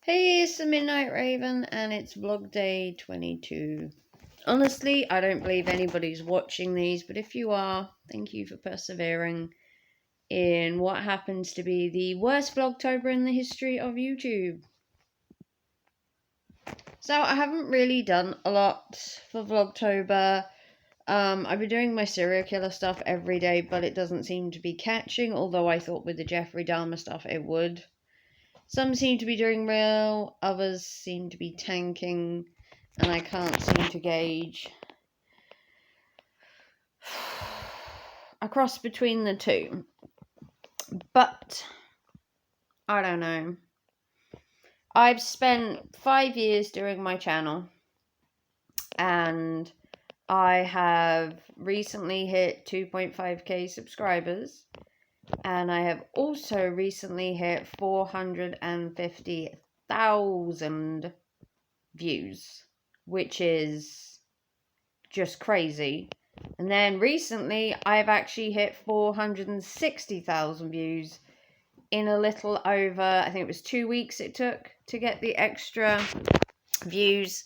Hey, it's the Midnight Raven, and it's vlog day 22. Honestly, I don't believe anybody's watching these, but if you are, thank you for persevering in what happens to be the worst Vlogtober in the history of YouTube. So, I haven't really done a lot for Vlogtober. I've been doing my serial killer stuff every day, but it doesn't seem to be catching, although I thought with the Jeffrey Dahmer stuff it would. Some seem to be doing well, others seem to be tanking, and I can't seem to gauge a cross between the two. But I don't know. I've spent 5 years doing my channel, and I have recently hit 2.5k subscribers, and I have also recently hit 450,000 views, which is just crazy. And then recently I've actually hit 460,000 views in a little over, I think it was 2 weeks it took to get the extra views.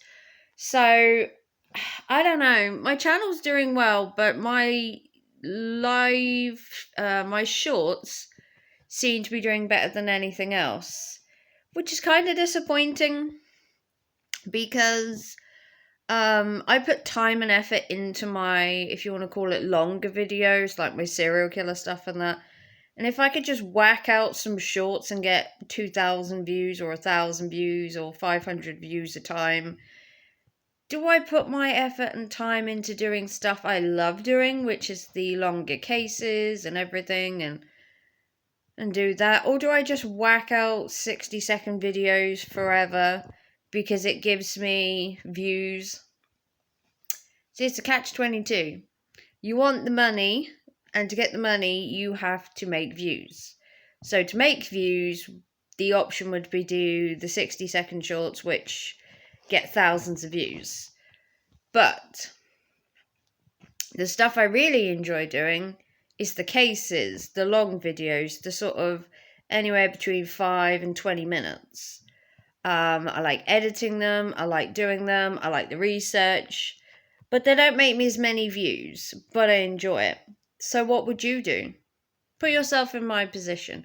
So I don't know, my channel's doing well, but my my shorts seem to be doing better than anything else, which is kind of disappointing because I put time and effort into my, if you want to call it, longer videos, like my serial killer stuff and that. And if I could just whack out some shorts and get 2,000 views or 1,000 views or 500 views a time, do I put my effort and time into doing stuff I love doing, which is the longer cases and everything, and do that? Or do I just whack out 60-second videos forever because it gives me views? See, it's a catch-22. You want the money, and to get the money, you have to make views. So to make views, the option would be do the 60-second shorts, which get thousands of views. But the stuff I really enjoy doing is the cases, the long videos, the sort of anywhere between 5 and 20 minutes. I like editing them, I like doing them, I like the research, but they don't make me as many views, but I enjoy it. So what would you do? Put yourself in my position.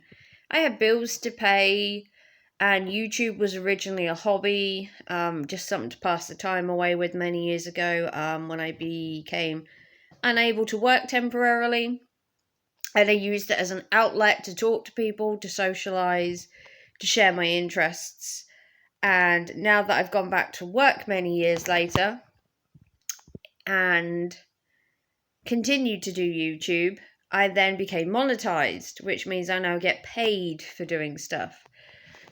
I have bills to pay, and YouTube was originally a hobby, just something to pass the time away with many years ago, when I became unable to work temporarily. And I used it as an outlet to talk to people, to socialize, to share my interests. And now that I've gone back to work many years later and continued to do YouTube, I then became monetized, which means I now get paid for doing stuff.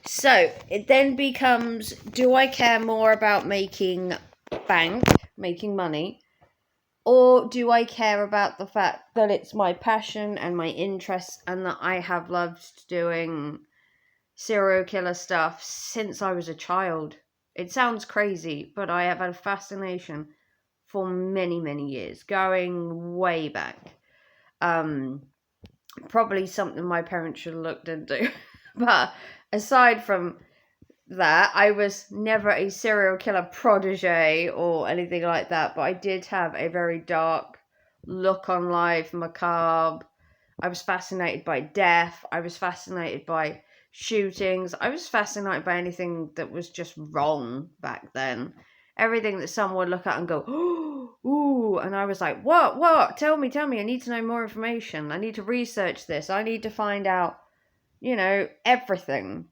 So it then becomes, do I care more about making bank, making money, or do I care about the fact that it's my passion and my interest and that I have loved doing serial killer stuff since I was a child? It sounds crazy, but I have had a fascination for many, many years, going way back. Probably something my parents should have looked into. But aside from that, I was never a serial killer protege or anything like that, but I did have a very dark look on life, macabre. I was fascinated by death. I was fascinated by shootings. I was fascinated by anything that was just wrong back then. Everything that someone would look at and go, oh, ooh, and I was like, what? Tell me, I need to know more information. I need to research this. I need to find out, everything.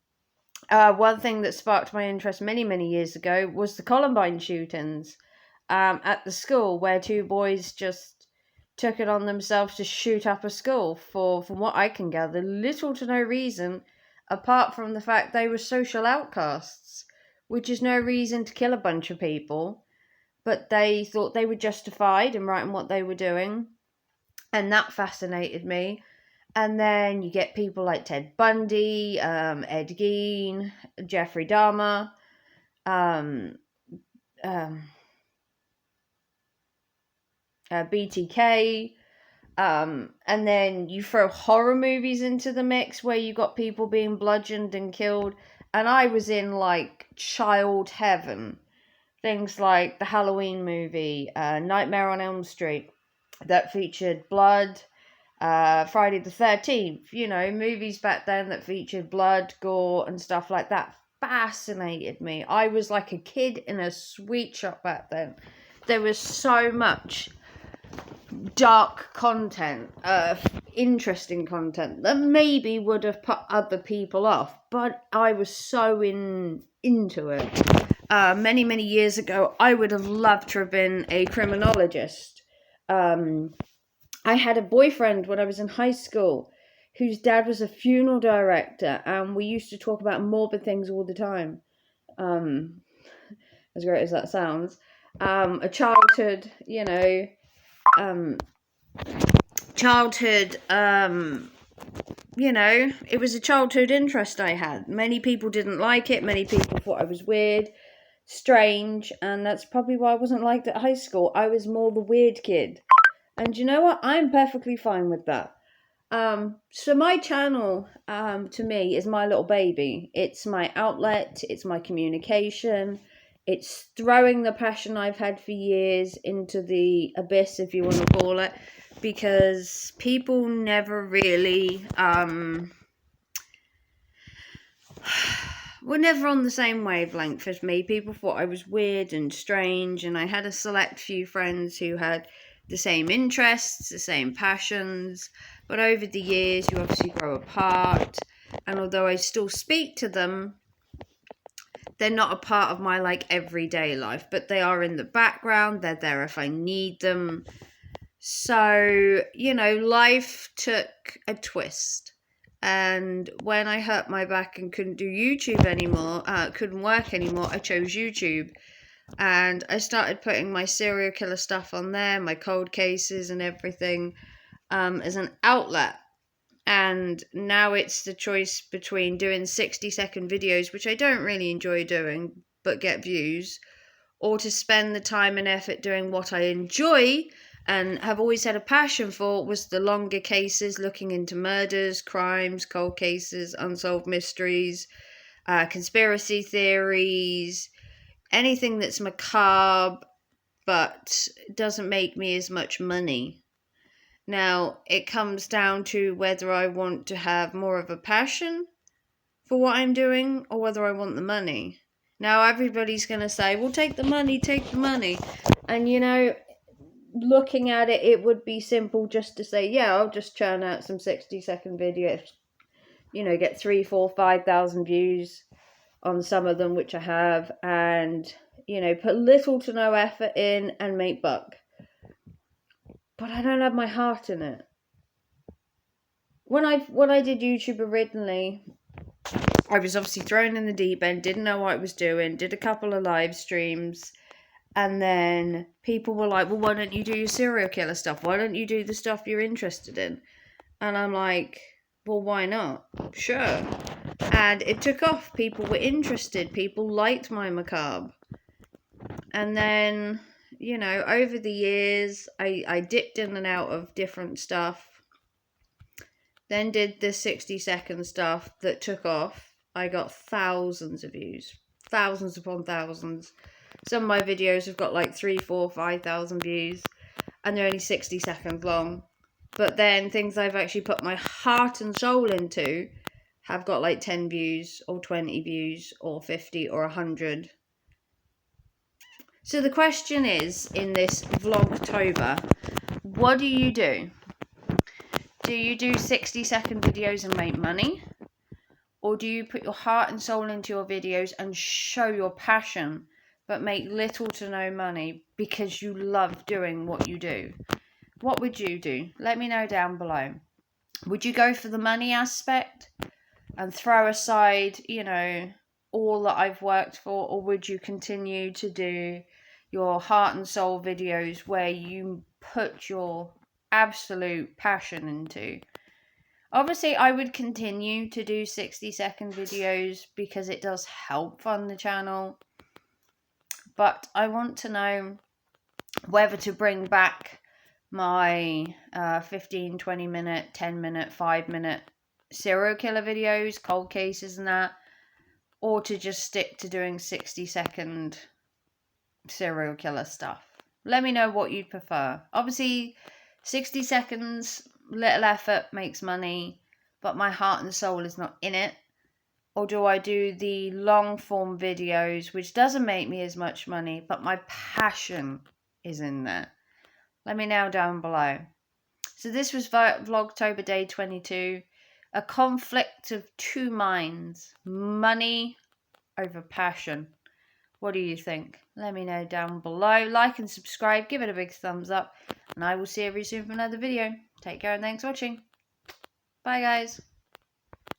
One thing that sparked my interest many, many years ago was the Columbine shootings at the school, where two boys just took it on themselves to shoot up a school for, from what I can gather, little to no reason, apart from the fact they were social outcasts, which is no reason to kill a bunch of people, but they thought they were justified in right in what they were doing, and that fascinated me. And then you get people like Ted Bundy, Ed Gein, Jeffrey Dahmer, BTK, and then you throw horror movies into the mix where you got people being bludgeoned and killed, And I was in like child heaven. Things like the Halloween movie, Nightmare on Elm Street, that featured blood, Friday the 13th, movies back then that featured blood, gore, and stuff like that fascinated me. I was like a kid in a sweet shop back then. There was so much dark content, interesting content that maybe would have put other people off, but I was so into it. Many years ago, I would have loved to have been a criminologist. I had a boyfriend when I was in high school whose dad was a funeral director, and we used to talk about morbid things all the time. As great as that sounds, a childhood, it was a childhood interest I had. Many people didn't like it. Many people thought I was weird, strange, and that's probably why I wasn't liked at high school. I was more the weird kid. And you know what? I'm perfectly fine with that. So my channel, to me, is my little baby. It's my outlet. It's my communication. It's throwing the passion I've had for years into the abyss, if you want to call it, because people never really, were never on the same wavelength as me. People thought I was weird and strange, and I had a select few friends who had the same interests, the same passions, but over the years you obviously grow apart, and although I still speak to them, they're not a part of my everyday life, but they are in the background. They're there if I need them. So, life took a twist. And when I hurt my back and couldn't do YouTube anymore, couldn't work anymore, I chose YouTube. And I started putting my serial killer stuff on there, my cold cases and everything, as an outlet. And now it's the choice between doing 60-second videos, which I don't really enjoy doing, but get views, or to spend the time and effort doing what I enjoy and have always had a passion for, was the longer cases, looking into murders, crimes, cold cases, unsolved mysteries, conspiracy theories, anything that's macabre but doesn't make me as much money. Now, it comes down to whether I want to have more of a passion for what I'm doing or whether I want the money. Now, everybody's going to say, well, take the money. And, looking at it, it would be simple just to say, yeah, I'll just churn out some 60-second videos, get 3, 4, 5,000 views on some of them, which I have, and, put little to no effort in and make buck. But I don't have my heart in it. When I did YouTube originally, I was obviously thrown in the deep end, didn't know what I was doing, did a couple of live streams, and then people were like, well, why don't you do your serial killer stuff? Why don't you do the stuff you're interested in? And I'm like, well, why not? Sure. And it took off. People were interested. People liked my macabre. And then, over the years, I dipped in and out of different stuff. Then did the 60-second stuff that took off. I got thousands of views. Thousands upon thousands. Some of my videos have got 3, 4, 5,000 views. And they're only 60 seconds long. But then things I've actually put my heart and soul into have got 10 views or 20 views or 50 or 100. So the question is, in this Vlogtober, what do you do? Do you do 60-second videos and make money? Or do you put your heart and soul into your videos and show your passion, but make little to no money because you love doing what you do? What would you do? Let me know down below. Would you go for the money aspect and throw aside, all that I've worked for? Or would you continue to do your heart and soul videos where you put your absolute passion into? Obviously, I would continue to do 60-second videos because it does help fund the channel. But I want to know whether to bring back my 15, 20 minute, 10 minute, 5 minute serial killer videos, cold cases and that, or to just stick to doing 60-second serial killer stuff. Let me know what you'd prefer. Obviously, 60 seconds, little effort makes money, but my heart and soul is not in it. Or do I do the long form videos, which doesn't make me as much money, but my passion is in there? Let me know down below. So this was Vlogtober Day 22. A conflict of two minds. Money over passion. What do you think? Let me know down below. Like and subscribe. Give it a big thumbs up. And I will see you very soon for another video. Take care and thanks for watching. Bye guys.